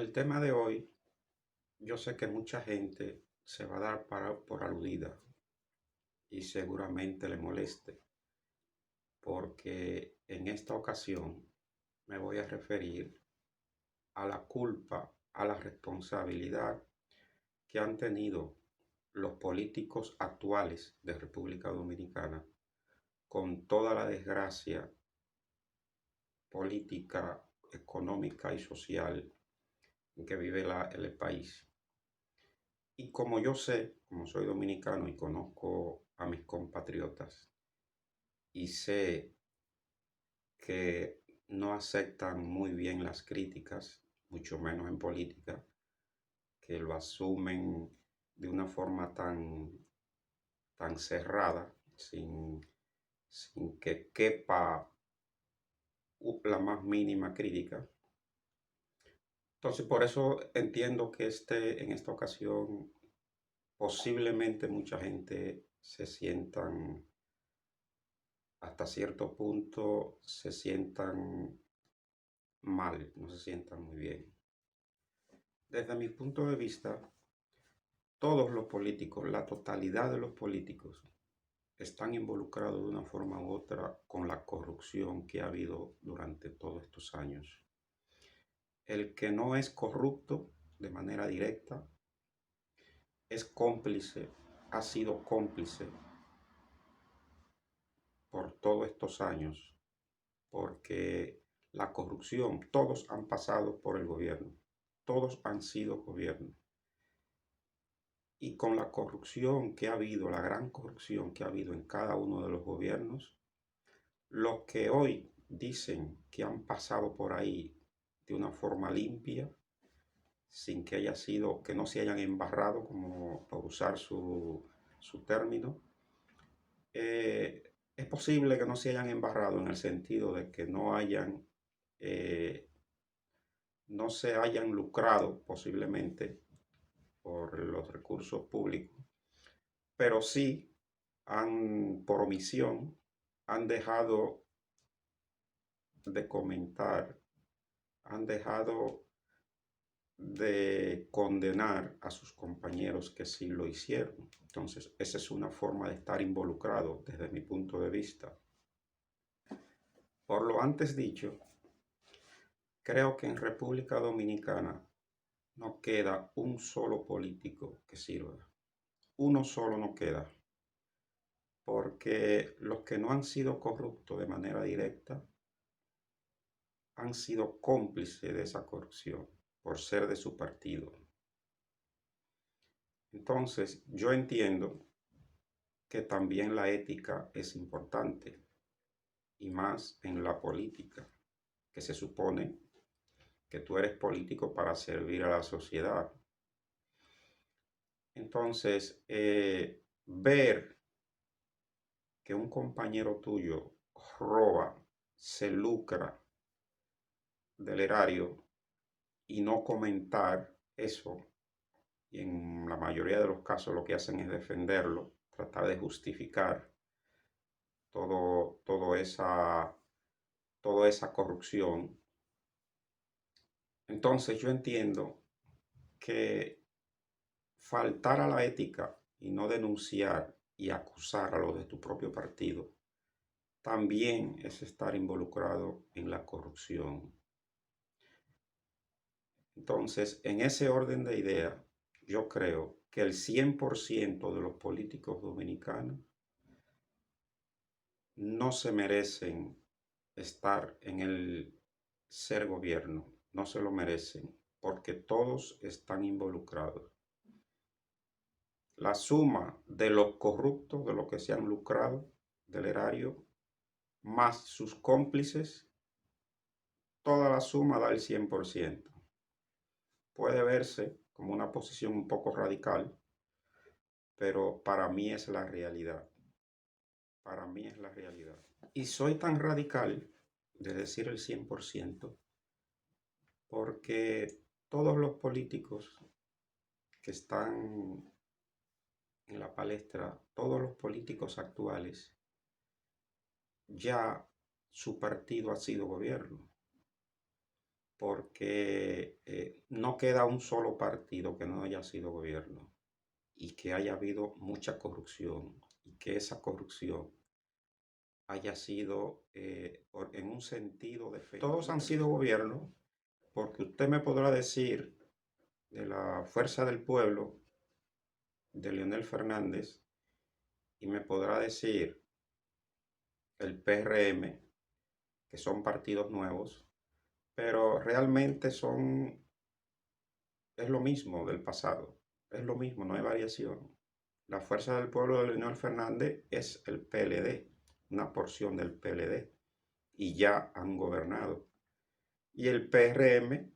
El tema de hoy, yo sé que mucha gente se va a dar por aludida y seguramente le moleste, porque en esta ocasión me voy a referir a la culpa, a la responsabilidad que han tenido los políticos actuales de República Dominicana con toda la desgracia política, económica y social en que vive el país. Y como yo sé, como soy dominicano y conozco a mis compatriotas y sé que no aceptan muy bien las críticas, mucho menos en política, que lo asumen de una forma tan cerrada, sin que quepa la más mínima crítica. Entonces, por eso entiendo que en esta ocasión posiblemente mucha gente se sientan, hasta cierto punto, se sientan mal, no se sientan muy bien. Desde mi punto de vista, todos los políticos, la totalidad de los políticos, están involucrados de una forma u otra con la corrupción que ha habido durante todos estos años. El que no es corrupto de manera directa es cómplice, ha sido cómplice por todos estos años, porque la corrupción, todos han pasado por el gobierno, todos han sido gobierno. Y con la corrupción que ha habido, la gran corrupción que ha habido en cada uno de los gobiernos, los que hoy dicen que han pasado por ahí de una forma limpia, sin que haya sido, que no se hayan embarrado, como por usar su término, es posible que no se hayan embarrado en el sentido de que eh, no se hayan lucrado posiblemente por los recursos públicos, pero sí por omisión, han dejado de comentar, han dejado de condenar a sus compañeros que sí lo hicieron. Entonces, esa es una forma de estar involucrado desde mi punto de vista. Por lo antes dicho, creo que en República Dominicana no queda un solo político que sirva. Uno solo no queda. Porque los que no han sido corruptos de manera directa han sido cómplices de esa corrupción por ser de su partido. Entonces, yo entiendo que también la ética es importante, y más en la política, que se supone que tú eres político para servir a la sociedad. Entonces, ver que un compañero tuyo roba, se lucra del erario y no comentar eso, y en la mayoría de los casos lo que hacen es defenderlo, tratar de justificar todo, toda esa corrupción. Entonces yo entiendo que faltar a la ética y no denunciar y acusar a los de tu propio partido también es estar involucrado en la corrupción. Entonces, en ese orden de ideas, yo creo que el 100% de los políticos dominicanos no se merecen estar en el ser gobierno, no se lo merecen, porque todos están involucrados. La suma de los corruptos, de los que se han lucrado del erario, más sus cómplices, toda la suma da el 100%. Puede verse como una posición un poco radical, pero para mí es la realidad. Para mí es la realidad. Y soy tan radical de decir el 100% porque todos los políticos que están en la palestra, todos los políticos actuales, ya su partido ha sido gobierno. porque no queda un solo partido que no haya sido gobierno y que haya habido mucha corrupción y que esa corrupción haya sido en un sentido de fe. Todos han sido gobierno porque usted me podrá decir de la Fuerza del Pueblo, de Leonel Fernández, y me podrá decir el PRM, que son partidos nuevos, pero realmente es lo mismo del pasado, es lo mismo, no hay variación. La Fuerza del Pueblo de Leonel Fernández es el PLD, una porción del PLD, y ya han gobernado. Y el PRM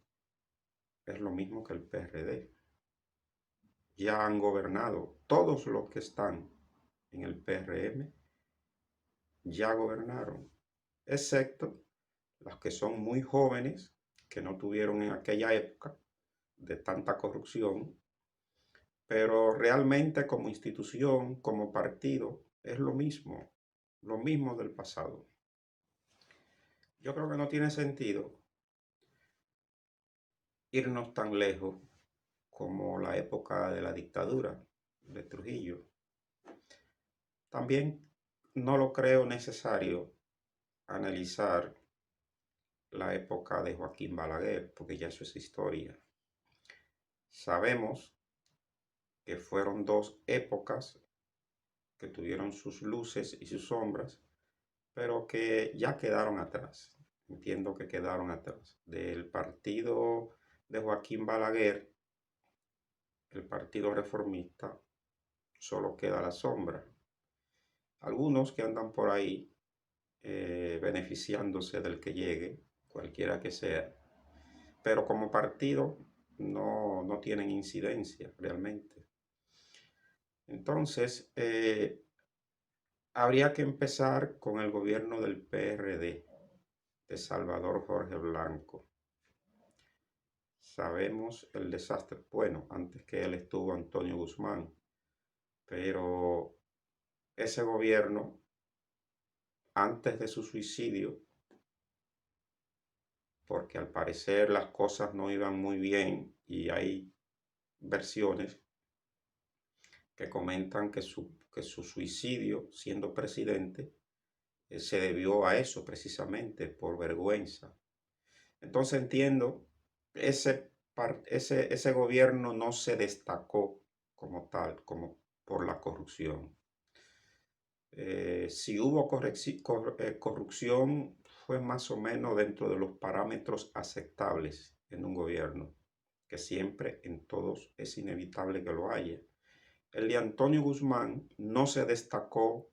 es lo mismo que el PRD, ya han gobernado. Todos los que están en el PRM ya gobernaron, excepto los que son muy jóvenes, que no tuvieron en aquella época de tanta corrupción, pero realmente como institución, como partido, es lo mismo del pasado. Yo creo que no tiene sentido irnos tan lejos como la época de la dictadura de Trujillo. También no lo creo necesario analizar la época de Joaquín Balaguer, porque ya eso es historia. Sabemos que fueron dos épocas que tuvieron sus luces y sus sombras, pero que ya quedaron atrás. Entiendo que quedaron atrás. Del partido de Joaquín Balaguer, el Partido Reformista, solo queda la sombra. Algunos que andan por ahí beneficiándose del que llegue, cualquiera que sea, pero como partido no tienen incidencia realmente. Entonces, habría que empezar con el gobierno del PRD, de Salvador Jorge Blanco. Sabemos el desastre. Bueno, antes que él estuvo Antonio Guzmán, pero ese gobierno, antes de su suicidio, porque al parecer las cosas no iban muy bien y hay versiones que comentan que su suicidio siendo presidente se debió a eso precisamente, por vergüenza. Entonces entiendo, ese gobierno no se destacó como tal, como por la corrupción. Si hubo corrupción, fue más o menos dentro de los parámetros aceptables en un gobierno, que siempre en todos es inevitable que lo haya. El de Antonio Guzmán no se destacó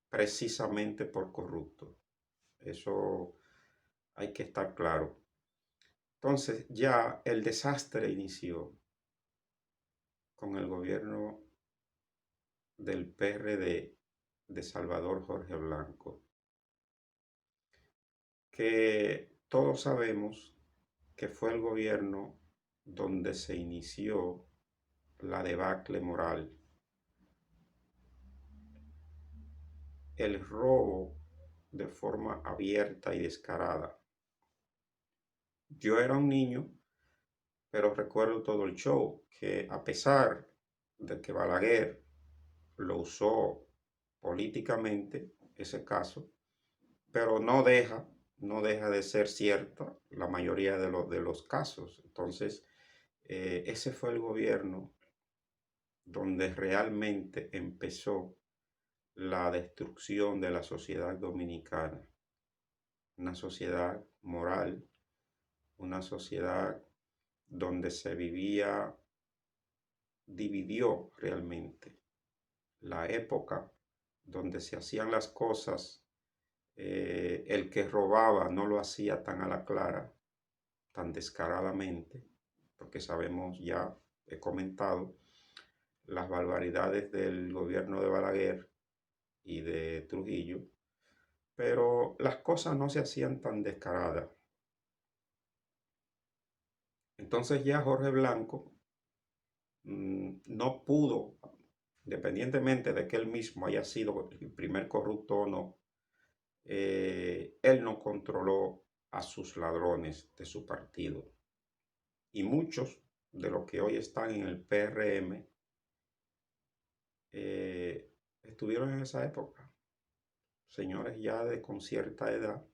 precisamente por corrupto. Eso hay que estar claro. Entonces ya el desastre inició con el gobierno del PRD de Salvador Jorge Blanco, que todos sabemos que fue el gobierno donde se inició la debacle moral, el robo de forma abierta y descarada. Yo era un niño, pero recuerdo todo el show, que a pesar de que Balaguer lo usó políticamente, ese caso, pero no deja de ser cierta la mayoría de los casos. Entonces, ese fue el gobierno donde realmente empezó la destrucción de la sociedad dominicana, una sociedad moral, una sociedad donde se dividió realmente la época donde se hacían las cosas. El que robaba no lo hacía tan a la clara, tan descaradamente, porque sabemos, ya he comentado, las barbaridades del gobierno de Balaguer y de Trujillo, pero las cosas no se hacían tan descaradas. Entonces ya Jorge Blanco no pudo, independientemente de que él mismo haya sido el primer corrupto o no, él no controló a sus ladrones de su partido. Y muchos de los que hoy están en el PRM estuvieron en esa época, señores ya con cierta edad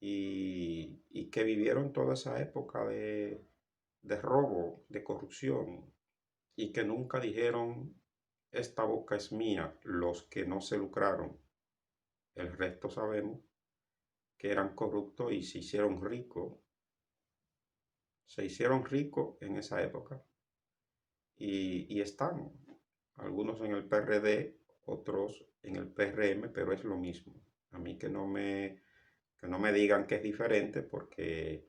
y que vivieron toda esa época de robo, de corrupción, y que nunca dijeron, esta boca es mía, los que no se lucraron. El resto sabemos que eran corruptos y se hicieron ricos. Se hicieron ricos en esa época y están, algunos en el PRD, otros en el PRM, pero es lo mismo. A mí que no me digan que es diferente porque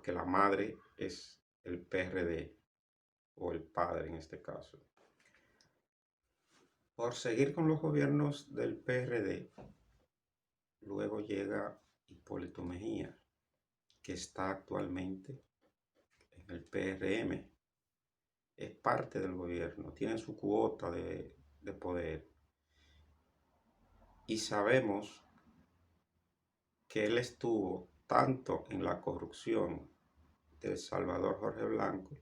la madre es el PRD o el padre en este caso. Por seguir con los gobiernos del PRD, luego llega Hipólito Mejía, que está actualmente en el PRM. Es parte del gobierno, tiene su cuota de poder. Y sabemos que él estuvo tanto en la corrupción de Salvador Jorge Blanco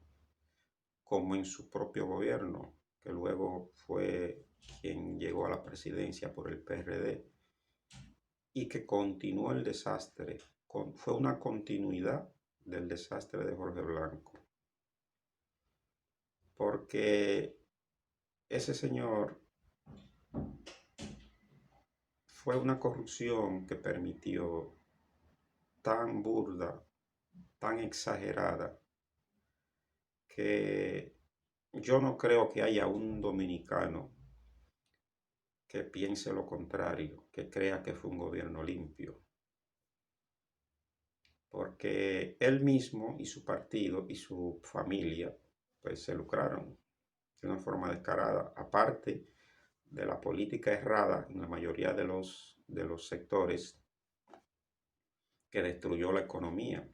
como en su propio gobierno, que luego fue quien llegó a la presidencia por el PRD, y que continuó el desastre, fue una continuidad del desastre de Jorge Blanco. Porque ese señor fue una corrupción que permitió tan burda, tan exagerada, que yo no creo que haya un dominicano que piense lo contrario, que crea que fue un gobierno limpio. Porque él mismo y su partido y su familia pues se lucraron de una forma descarada, aparte de la política errada en la mayoría de los sectores que destruyó la economía.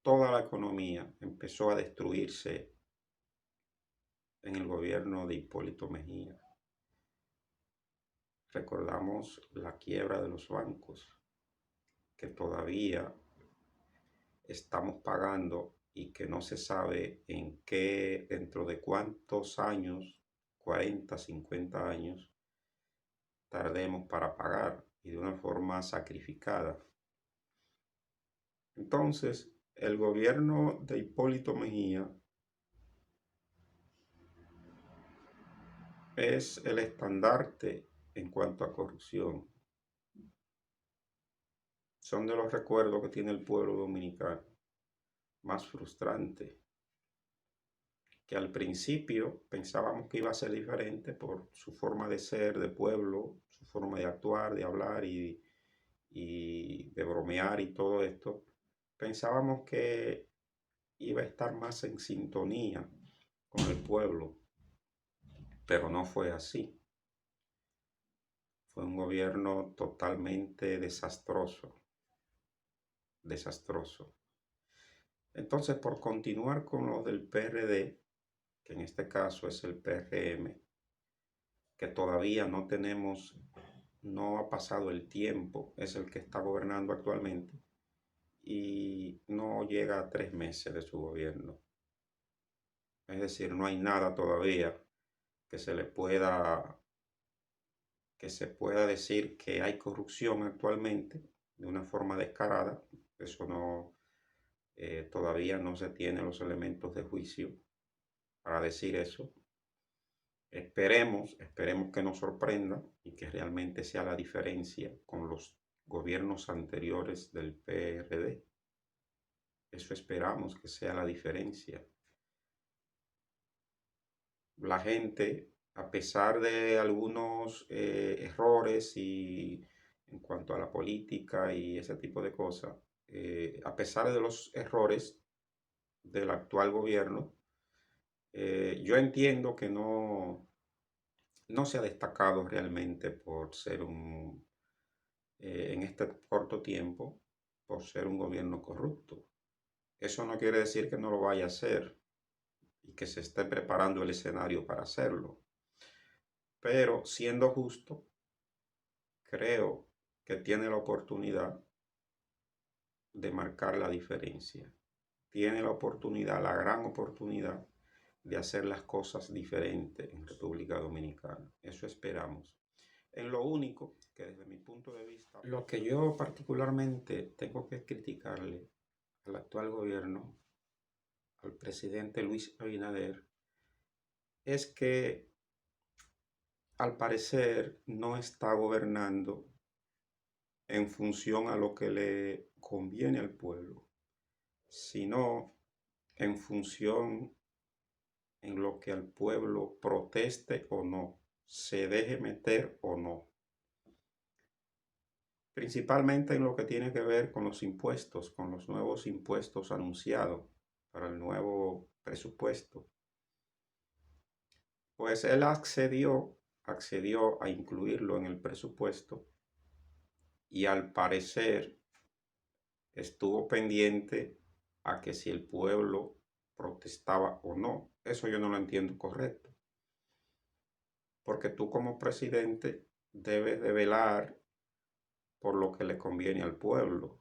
Toda la economía empezó a destruirse en el gobierno de Hipólito Mejía. Recordamos la quiebra de los bancos, que todavía estamos pagando y que no se sabe en qué, dentro de cuántos años, 40, 50 años, tardemos para pagar y de una forma sacrificada. Entonces, el gobierno de Hipólito Mejía es el estandarte en cuanto a corrupción. Son de los recuerdos que tiene el pueblo dominicano más frustrante, que al principio pensábamos que iba a ser diferente por su forma de ser, de pueblo, su forma de actuar, de hablar y de bromear y todo esto. Pensábamos que iba a estar más en sintonía con el pueblo, pero no fue así. Fue un gobierno totalmente desastroso. Entonces, por continuar con lo del PRD, que en este caso es el PRM, que todavía no ha pasado el tiempo, es el que está gobernando actualmente y no llega a 3 meses de su gobierno. Es decir, no hay nada todavía que se pueda decir que hay corrupción actualmente de una forma descarada. Eso no, todavía no se tiene los elementos de juicio para decir eso. Esperemos que nos sorprenda y que realmente sea la diferencia con los gobiernos anteriores del PRD. Eso esperamos que sea la diferencia. La gente, a pesar de algunos errores y en cuanto a la política y ese tipo de cosas, a pesar de los errores del actual gobierno, yo entiendo que no se ha destacado realmente por ser en este corto tiempo, por ser un gobierno corrupto. Eso no quiere decir que no lo vaya a hacer y que se esté preparando el escenario para hacerlo. Pero siendo justo, creo que tiene la oportunidad de marcar la diferencia. Tiene la oportunidad, la gran oportunidad de hacer las cosas diferentes en República Dominicana. Eso esperamos. En lo único que desde mi punto de vista, lo que yo particularmente tengo que criticarle al actual gobierno, al presidente Luis Abinader, es que al parecer no está gobernando en función a lo que le conviene al pueblo, sino en función en lo que al pueblo proteste o no, se deje meter o no. Principalmente en lo que tiene que ver con los impuestos, con los nuevos impuestos anunciados para el nuevo presupuesto. Pues él accedió a incluirlo en el presupuesto y al parecer estuvo pendiente a que si el pueblo protestaba o no. Eso yo no lo entiendo correcto. Porque tú como presidente debes de velar por lo que le conviene al pueblo,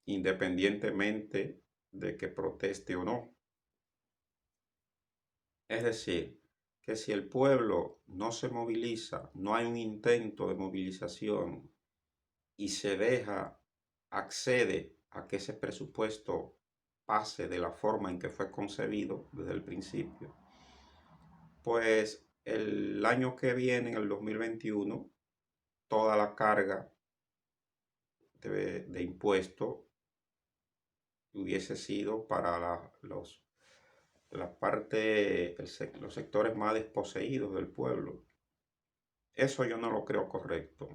independientemente de que proteste o no. Es decir, que si el pueblo no se moviliza, no hay un intento de movilización y se accede a que ese presupuesto pase de la forma en que fue concebido desde el principio, pues el año que viene, en el 2021, toda la carga de impuesto hubiese sido para los sectores más desposeídos del pueblo. Eso yo no lo creo correcto.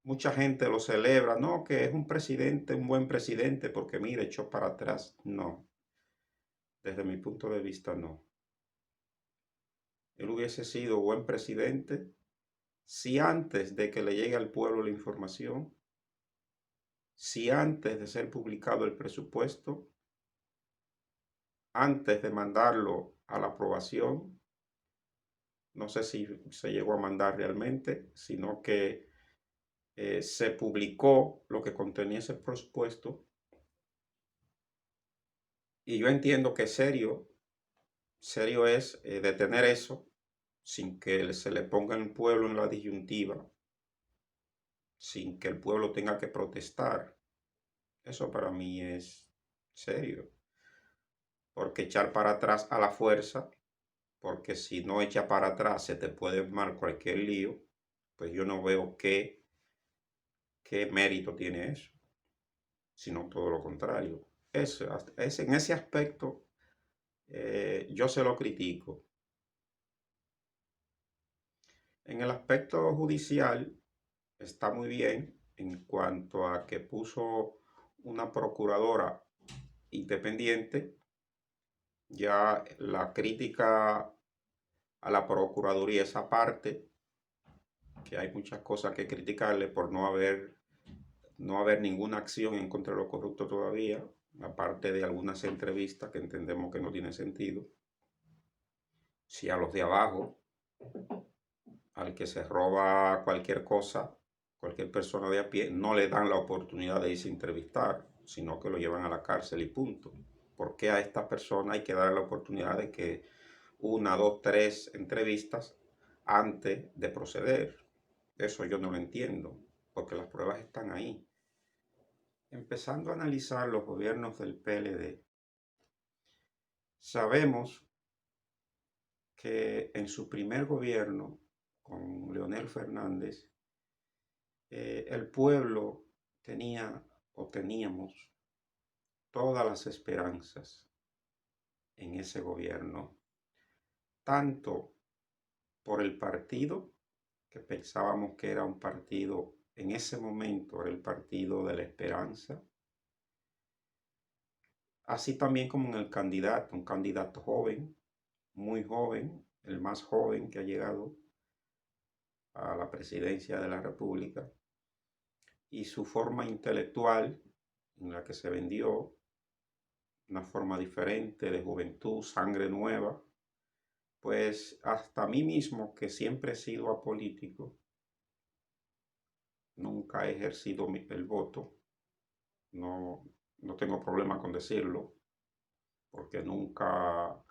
Mucha gente lo celebra, no, que es un presidente, un buen presidente, porque mire, echó para atrás. No, desde mi punto de vista no. Él hubiese sido buen presidente si antes de que le llegue al pueblo la información, si antes de ser publicado el presupuesto, antes de mandarlo a la aprobación, no sé si se llegó a mandar realmente, sino que se publicó lo que contenía ese presupuesto. Y yo entiendo que serio es detener eso sin que se le ponga al pueblo en la disyuntiva, sin que el pueblo tenga que protestar. Eso para mí es serio, porque echar para atrás a la fuerza, porque si no echa para atrás se te puede armar cualquier lío, pues yo no veo qué mérito tiene eso, sino todo lo contrario. En ese aspecto yo se lo critico. En el aspecto judicial está muy bien en cuanto a que puso una procuradora independiente. Ya la crítica a la Procuraduría, esa parte, que hay muchas cosas que criticarle por no haber ninguna acción en contra de lo corrupto todavía, aparte de algunas entrevistas que entendemos que no tienen sentido. Si a los de abajo, al que se roba cualquier cosa, cualquier persona de a pie, no le dan la oportunidad de irse a entrevistar, sino que lo llevan a la cárcel y punto. ¿Por qué a esta persona hay que dar la oportunidad de que una, dos, tres entrevistas antes de proceder? Eso yo no lo entiendo, porque las pruebas están ahí. Empezando a analizar los gobiernos del PLD, sabemos que en su primer gobierno, con Leonel Fernández, el pueblo teníamos todas las esperanzas en ese gobierno, tanto por el partido, que pensábamos que era un partido, en ese momento era el partido de la esperanza, así también como en el candidato, un candidato joven, muy joven, el más joven que ha llegado a la presidencia de la República, y su forma intelectual en la que se vendió, una forma diferente de juventud, sangre nueva, pues hasta mí mismo, que siempre he sido apolítico, nunca he ejercido el voto, no tengo problema con decirlo, porque nunca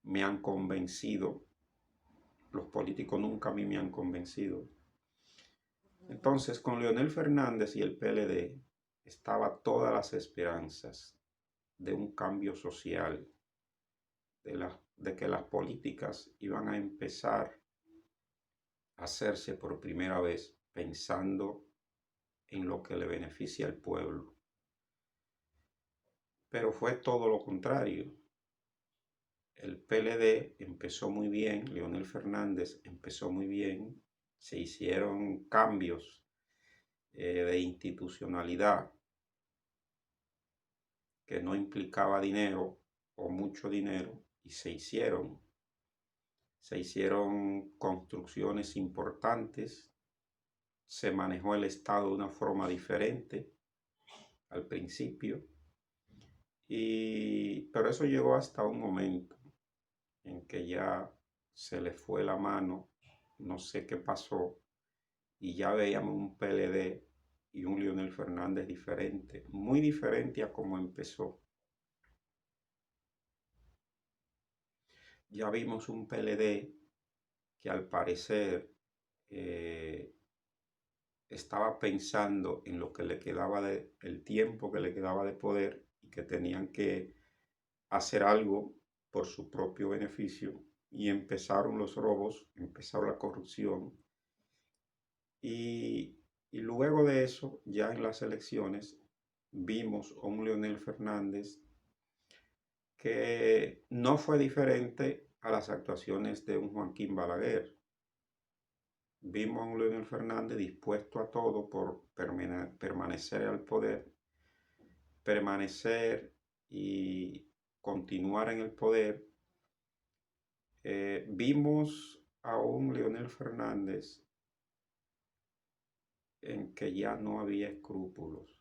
me han convencido, los políticos nunca a mí me han convencido. Entonces, con Leonel Fernández y el PLD estaba todas las esperanzas de un cambio social, de que las políticas iban a empezar a hacerse por primera vez pensando en lo que le beneficia al pueblo. Pero fue todo lo contrario. El PLD empezó muy bien, Leonel Fernández empezó muy bien, se hicieron cambios de institucionalidad que no implicaba dinero o mucho dinero, y se hicieron construcciones importantes, se manejó el Estado de una forma diferente al principio, pero eso llegó hasta un momento en que ya se le fue la mano, no sé qué pasó, y ya veíamos un PLD y un Leonel Fernández diferente, muy diferente a como empezó. Ya vimos un PLD que al parecer estaba pensando en lo que le quedaba el tiempo que le quedaba de poder, y que tenían que hacer algo por su propio beneficio, y empezaron los robos, empezó la corrupción, y luego de eso, ya en las elecciones, vimos a un Leonel Fernández que no fue diferente a las actuaciones de un Joaquín Balaguer. Vimos a un Leonel Fernández dispuesto a todo por permanecer al poder, permanecer y continuar en el poder. Vimos a un Leonel Fernández en que ya no había escrúpulos,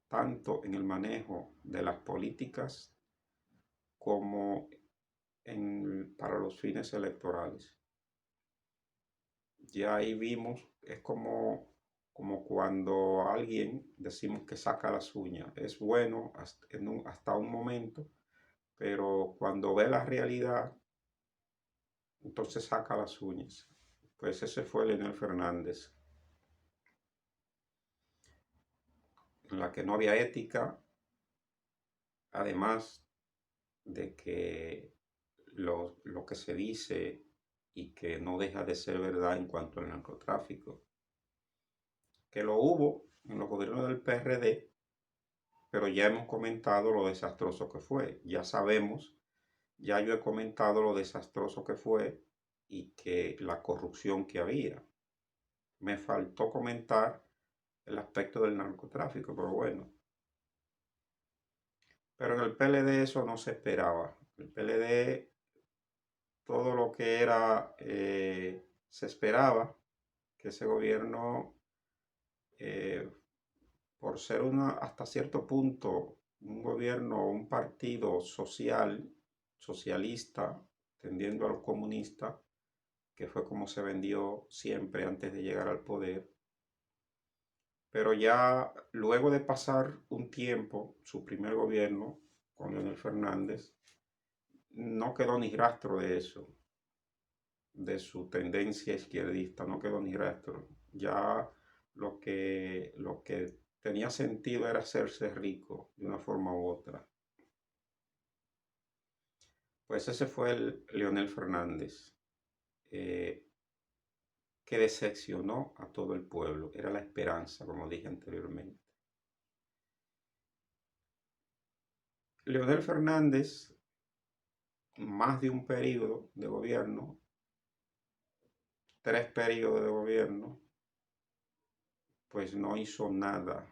tanto en el manejo de las políticas como para los fines electorales. Ya ahí vimos, es como cuando alguien decimos que saca las uñas. Es bueno hasta un momento, pero cuando ve la realidad, entonces saca las uñas. Pues ese fue Leonel Fernández, en la que no había ética, además de que lo que se dice y que no deja de ser verdad en cuanto al narcotráfico, que lo hubo en los gobiernos del PRD, pero ya hemos comentado lo desastroso que fue. Ya sabemos, ya yo he comentado lo desastroso que fue y que la corrupción que había. Me faltó comentar el aspecto del narcotráfico, pero bueno. Pero en el PLD eso no se esperaba. El PLD, todo lo que era, se esperaba que ese gobierno, por ser hasta cierto punto un gobierno, un partido socialista, tendiendo a lo comunista, que fue como se vendió siempre antes de llegar al poder. Pero ya luego de pasar un tiempo, su primer gobierno con Leonel Fernández, no quedó ni rastro de eso, de su tendencia izquierdista, no quedó ni rastro. Ya lo que tenía sentido era hacerse rico de una forma u otra. Pues ese fue el Leonel Fernández, que decepcionó a todo el pueblo. Era la esperanza, como dije anteriormente. Leonel Fernández, más de un periodo de gobierno, 3 periodos de gobierno, pues no hizo nada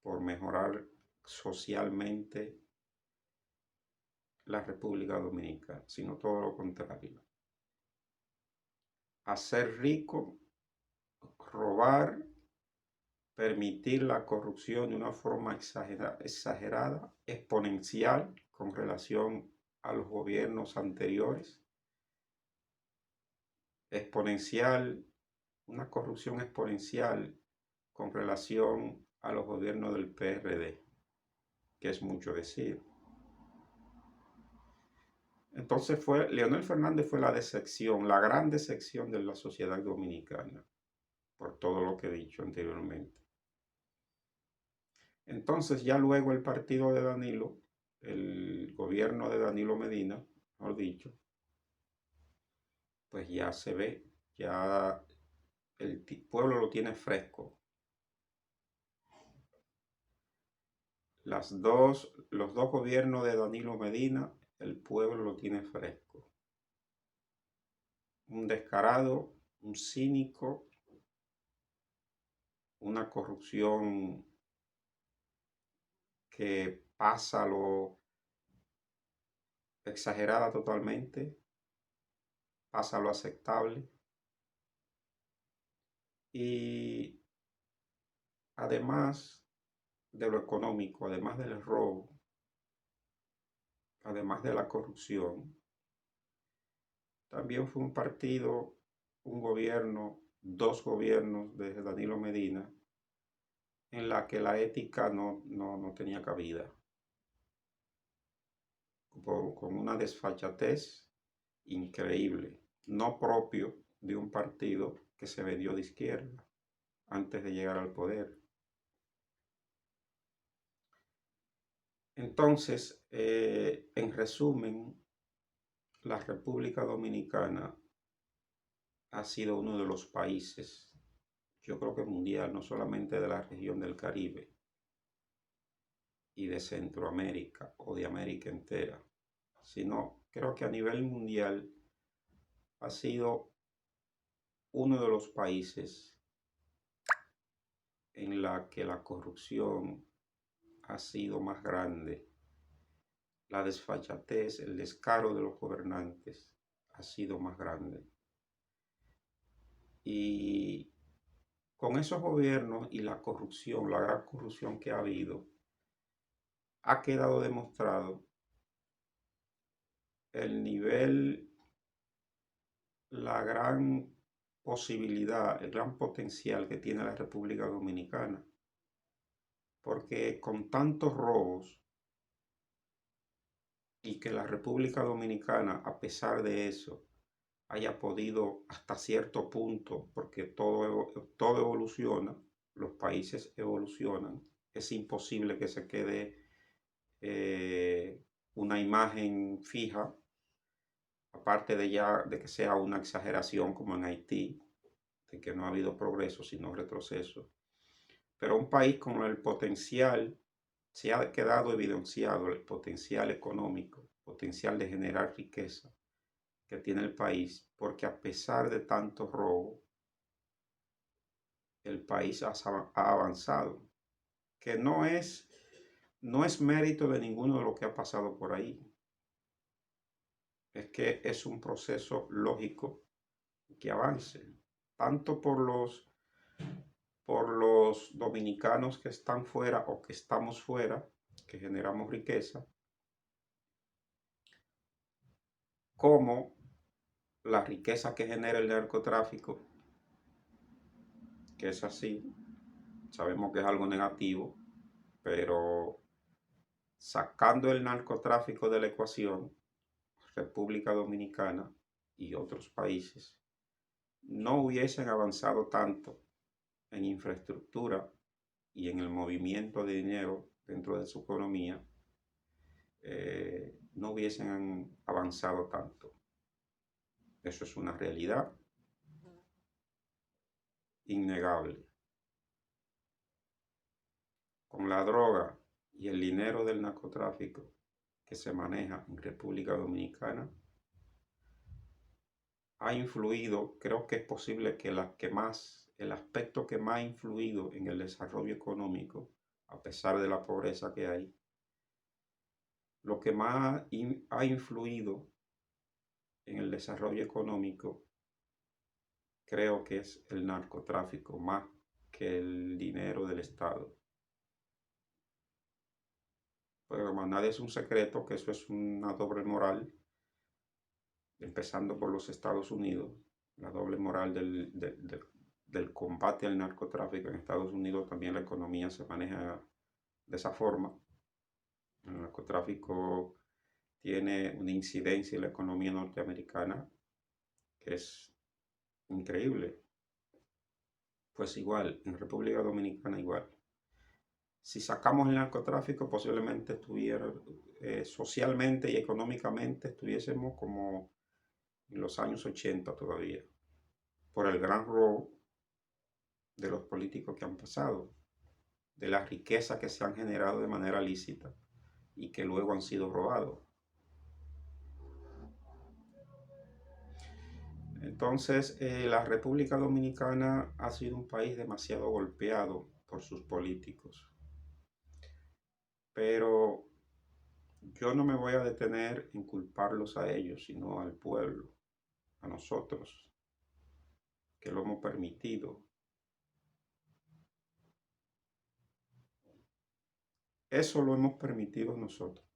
por mejorar socialmente la República Dominicana, sino todo lo contrario. Hacer rico, robar, permitir la corrupción de una forma exagerada, exponencial con relación a los gobiernos anteriores, exponencial, una corrupción exponencial con relación a los gobiernos del PRD, que es mucho decir. Entonces Leonel Fernández fue la decepción, la gran decepción de la sociedad dominicana, por todo lo que he dicho anteriormente. Entonces ya luego el partido de Danilo, el gobierno de Danilo Medina, mejor dicho, pues ya se ve, ya el pueblo lo tiene fresco. Los dos gobiernos de Danilo Medina, el pueblo lo tiene fresco. Un descarado, un cínico, una corrupción que pasa lo exagerada totalmente, pasa lo aceptable. Y además de lo económico, además del robo, además de la corrupción, también fue un partido, un gobierno, dos gobiernos de Danilo Medina, en la que la ética no tenía cabida, con una desfachatez increíble, no propio de un partido que se vendió de izquierda antes de llegar al poder. Entonces, en resumen, la República Dominicana ha sido uno de los países, yo creo que mundial, no solamente de la región del Caribe y de Centroamérica o de América entera, sino creo que a nivel mundial ha sido uno de los países en la que la corrupción ha sido más grande, la desfachatez, el descaro de los gobernantes ha sido más grande. Y con esos gobiernos y la corrupción, la gran corrupción que ha habido, ha quedado demostrado el nivel, la gran posibilidad, el gran potencial que tiene la República Dominicana. Porque con tantos robos y que la República Dominicana, a pesar de eso, haya podido hasta cierto punto, porque todo evoluciona, los países evolucionan, es imposible que se quede una imagen fija, aparte de que sea una exageración como en Haití, de que no ha habido progreso sino retroceso. Pero un país con el potencial, se ha quedado evidenciado el potencial económico, potencial de generar riqueza que tiene el país, porque a pesar de tanto robo, el país ha avanzado, que no es mérito de ninguno de lo que ha pasado por ahí. Es que es un proceso lógico que avance, tanto por los dominicanos que están fuera o que estamos fuera, que generamos riqueza, como la riqueza que genera el narcotráfico, que es así, sabemos que es algo negativo, pero sacando el narcotráfico de la ecuación, República Dominicana y otros países no hubiesen avanzado tanto en infraestructura y en el movimiento de dinero dentro de su economía, no hubiesen avanzado tanto. Eso es una realidad innegable. Con la droga y el dinero del narcotráfico que se maneja en República Dominicana, ha influido, creo que es posible que el aspecto que más ha influido en el desarrollo económico, a pesar de la pobreza que hay, lo que más ha influido en el desarrollo económico, creo que es el narcotráfico, más que el dinero del Estado. Pero más nadie es un secreto que eso es una doble moral, empezando por los Estados Unidos, la doble moral del combate al narcotráfico. En Estados Unidos también la economía se maneja de esa forma. El narcotráfico tiene una incidencia en la economía norteamericana que es increíble. Pues igual, en República Dominicana igual. Si sacamos el narcotráfico, posiblemente estuviera socialmente y económicamente estuviésemos como en los años 80 todavía, por el gran robo de los políticos que han pasado, de las riquezas que se han generado de manera lícita y que luego han sido robados. Entonces, la República Dominicana ha sido un país demasiado golpeado por sus políticos. Pero yo no me voy a detener en culparlos a ellos, sino al pueblo, a nosotros, que lo hemos permitido. Eso lo hemos permitido nosotros.